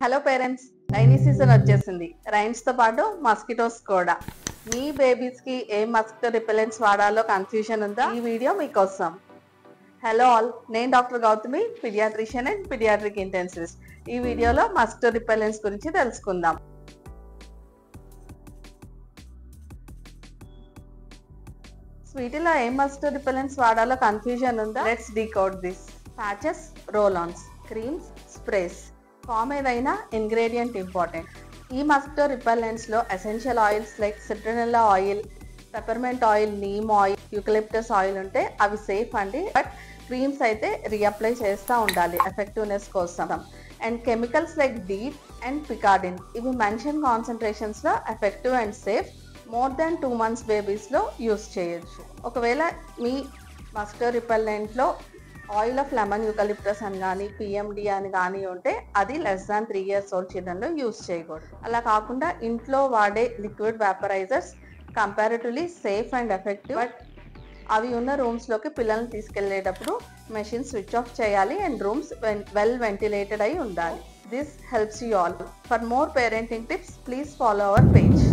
Hello parents, rainy season వచ్చేసింది. Rains తో పాటు మస్కిటోస్ కూడా. మీ బేబీస్ కి ఏ మస్కిటో రిపెలెంట్స్ వాడాలో కన్ఫ్యూజన్ ఉందా? ఈ వీడియో మీకోసం. హలో ఆల్, నేను doctor Gautami, paediatrician and paediatric intensivist. ఈ వీడియోలో మస్కిటో రిపెలెంట్స్ గురించి తెలుసుకుందాం. వీటిలో ఏ మస్కిటో రిపెలెంట్స్ వాడాలో కన్ఫ్యూజన్ ఉందా? Let's decode this. Patches, roll ons, creams, sprays. Form ఏదైనా ఇంగ్రీడియంట్ ఇంపార్టెంట్. ఈ మస్కిటో రిపెలెంట్స్ లో essential oils like citronella oil, peppermint oil, neem oil, eucalyptus oil ఉంటే అవి సేఫ్ అండి. బట్ క్రీమ్స్ అయితే రీఅప్లై చేస్తూ ఉండాలి ఎఫెక్టివ్నెస్ కోసం. And chemicals like DEET and picaridin, ఇవి మెన్షన్ కాన్సన్ట్రేషన్స్ లో effective and safe. More than 2 months బేబీస్లో యూస్ చేయొచ్చు. ఒకవేళ మీ మస్కిటో రిపెల్లెంట్లో ఆయిల్ ఆఫ్ లెమన్ యూకలిప్టస్ అని కానీ పిఎండి అని కానీ ఉంటే అది లెస్ దాన్ 3 years ఓల్డ్ చిల్డ్రన్లో యూస్ చేయకూడదు. అలా కాకుండా ఇంట్లో వాడే liquid vaporisers comparatively safe and effective. But అవి ఉన్న రూమ్స్లోకి పిల్లల్ని తీసుకెళ్లేటప్పుడు మెషిన్ స్విచ్ ఆఫ్ చేయాలి అండ్ రూమ్స్ వెల్ వెంటిలేటెడ్ అయి ఉండాలి. This helps you all. For more parenting tips please follow our page.